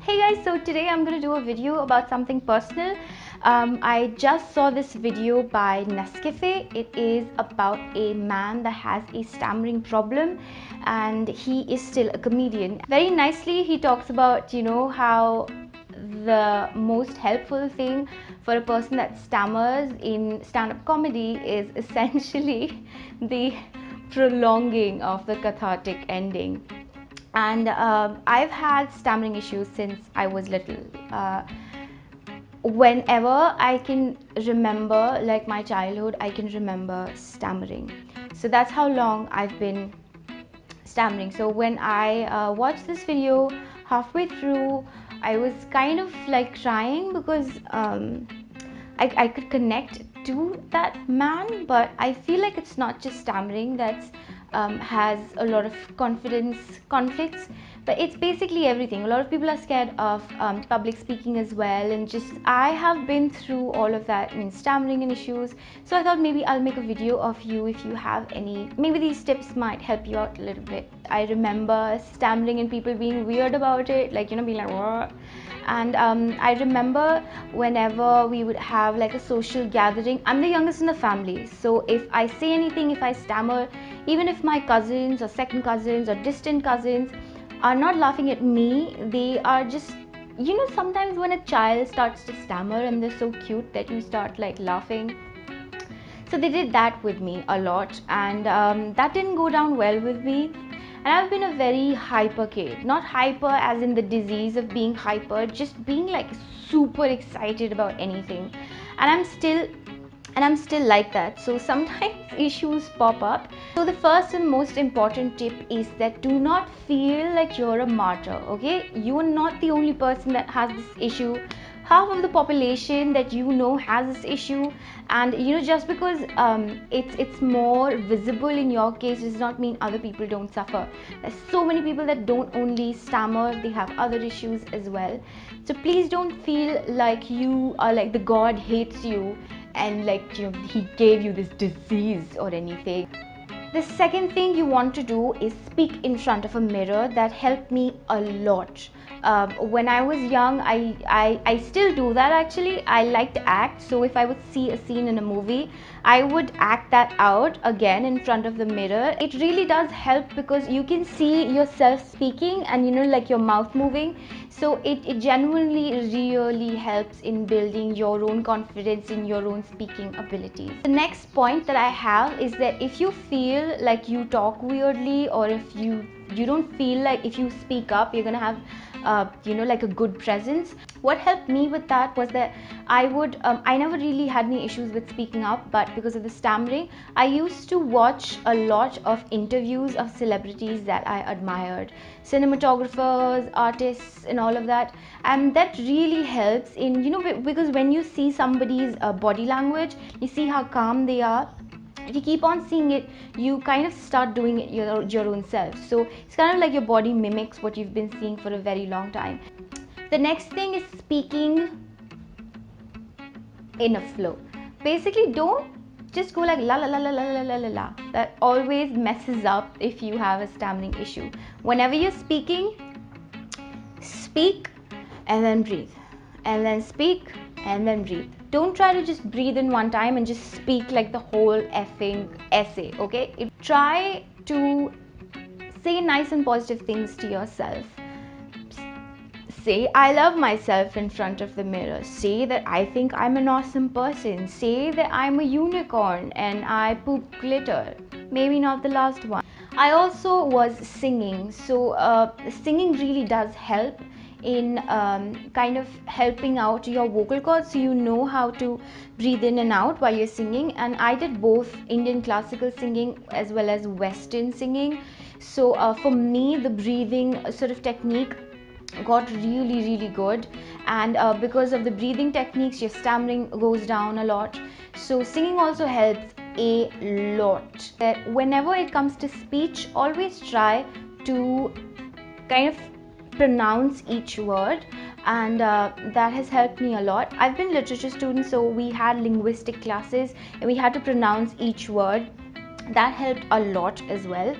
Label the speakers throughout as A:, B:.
A: Hey guys, so today I'm going to do a video about something personal. I just saw this video by Nescafe. It is about a man that has a stammering problem and he is still a comedian. Very nicely he talks about, how the most helpful thing for a person that stammers in stand-up comedy is essentially the prolonging of the cathartic ending. And I've had stammering issues since I was little. Whenever I can remember, like my childhood, I can remember stammering. So that's how long I've been stammering. So when I watched this video halfway through, I was kind of like crying because I could connect to that man, but I feel like it's not just stammering that's has a lot of confidence conflicts, but it's basically everything. A lot of people are scared of public speaking as well, and just I have been through all of that in stammering and issues. So I thought maybe I'll make a video of you if you have any, maybe these tips might help you out a little bit. I remember stammering and people being weird about it, like being like what. And I remember whenever we would have like a social gathering, I'm the youngest in the family, so if I say anything, if I stammer, even if my cousins or second cousins or distant cousins are not laughing at me, they are just, sometimes when a child starts to stammer and they're so cute that you start like laughing. So they did that with me a lot, and that didn't go down well with me. And I've been a very hyper kid, not hyper as in the disease of being hyper, just being like super excited about anything. And I'm still like that. So sometimes issues pop up. So the first and most important tip is that do not feel like you're a martyr, okay? You are not the only person that has this issue. Half of the population that has this issue, and just because it's more visible in your case does not mean other people don't suffer. There's so many people that don't only stammer, they have other issues as well. So please don't feel like you are like the God hates you and like he gave you this disease or anything. The second thing you want to do is speak in front of a mirror. That helped me a lot. When I was young, I still do that actually. I like to act, so if I would see a scene in a movie, I would act that out again in front of the mirror. It really does help because you can see yourself speaking and like your mouth moving. So it genuinely really helps in building your own confidence in your own speaking abilities. The next point that I have is that if you feel like you talk weirdly, or if you don't feel like if you speak up you're gonna have like a good presence, what helped me with that was that I never really had any issues with speaking up, but because of the stammering, I used to watch a lot of interviews of celebrities that I admired, cinematographers, artists and all of that, and that really helps in because when you see somebody's body language, you see how calm they are. If you keep on seeing it, you kind of start doing it your own self. So it's kind of like your body mimics what you've been seeing for a very long time. The next thing is speaking in a flow. Basically, don't just go like la la la la la la la la la. That always messes up if you have a stammering issue. Whenever you're speaking, speak and then breathe, and then speak and then breathe. Don't try to just breathe in one time and just speak like the whole effing essay, okay? Try to say nice and positive things to yourself. Say I love myself in front of the mirror. Say that I think I'm an awesome person. Say that I'm a unicorn and I poop glitter. Maybe not the last one. I also was singing, so singing really does help in kind of helping out your vocal cords, so you know how to breathe in and out while you're singing. And I did both Indian classical singing as well as Western singing, so for me the breathing sort of technique got really good, and because of the breathing techniques your stammering goes down a lot. So singing also helps a lot. That whenever it comes to speech, always try to kind of pronounce each word, and that has helped me a lot. I've been literature student, so we had linguistic classes and we had to pronounce each word. That helped a lot as well.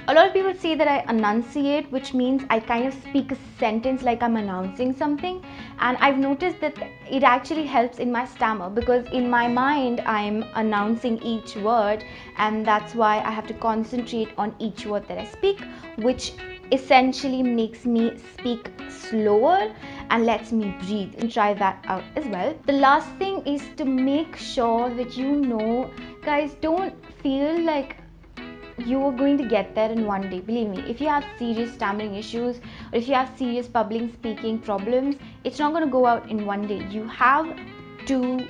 A: A lot of people say that I enunciate, which means I kind of speak a sentence like I'm announcing something, and I've noticed that it actually helps in my stammer, because in my mind I'm announcing each word, and that's why I have to concentrate on each word that I speak, which essentially makes me speak slower and lets me breathe. And try that out as well. The last thing is to make sure that guys, don't feel like you are going to get there in one day. Believe me, if you have serious stammering issues, or if you have serious public speaking problems, it's not going to go out in one day. You have to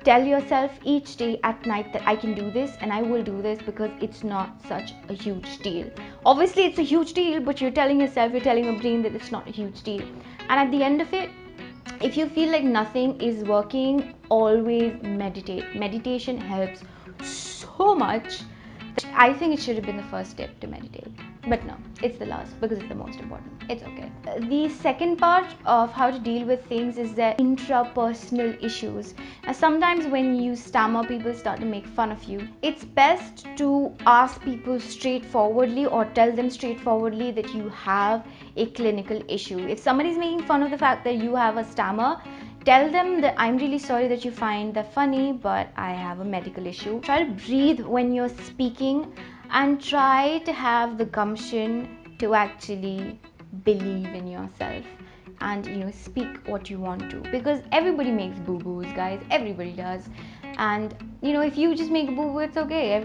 A: tell yourself each day at night that I can do this and I will do this, because it's not such a huge deal. Obviously it's a huge deal, but you're telling your brain that it's not a huge deal. And at the end of it, if you feel like nothing is working, always meditate. Meditation helps so much. I think it should have been the first step to meditate, but no, it's the last, because it's the most important. It's okay. The second part of how to deal with things is the intrapersonal issues. And sometimes when you stammer, people start to make fun of you. It's best to ask people straightforwardly, or tell them straightforwardly that you have a clinical issue. If somebody's making fun of the fact that you have a stammer, tell them that I'm really sorry that you find that funny, but I have a medical issue. Try to breathe when you're speaking, and try to have the gumption to actually believe in yourself and speak what you want to, because everybody makes boo-boos, guys. Everybody does. And if you just make a boo-boo, it's okay.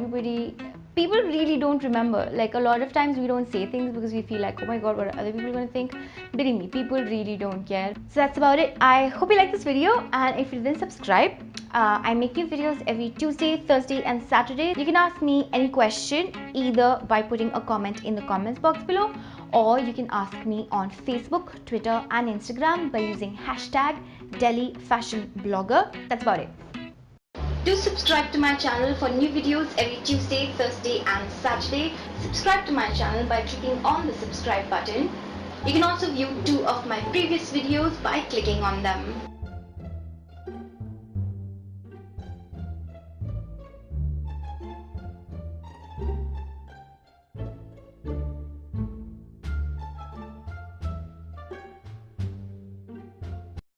A: People really don't remember. Like, a lot of times we don't say things because we feel like, oh my god, what are other people going to think? Believe me, people really don't care. So that's about it. I hope you like this video, and if you didn't subscribe, I make new videos every Tuesday, Thursday and Saturday. You can ask me any question either by putting a comment in the comments box below, or you can ask me on Facebook, Twitter and Instagram by using hashtag Delhi Fashion Blogger. That's about it. Do subscribe to my channel for new videos every Tuesday, Thursday and Saturday. Subscribe to my channel by clicking on the subscribe button. You can also view 2 of my previous videos by clicking on them.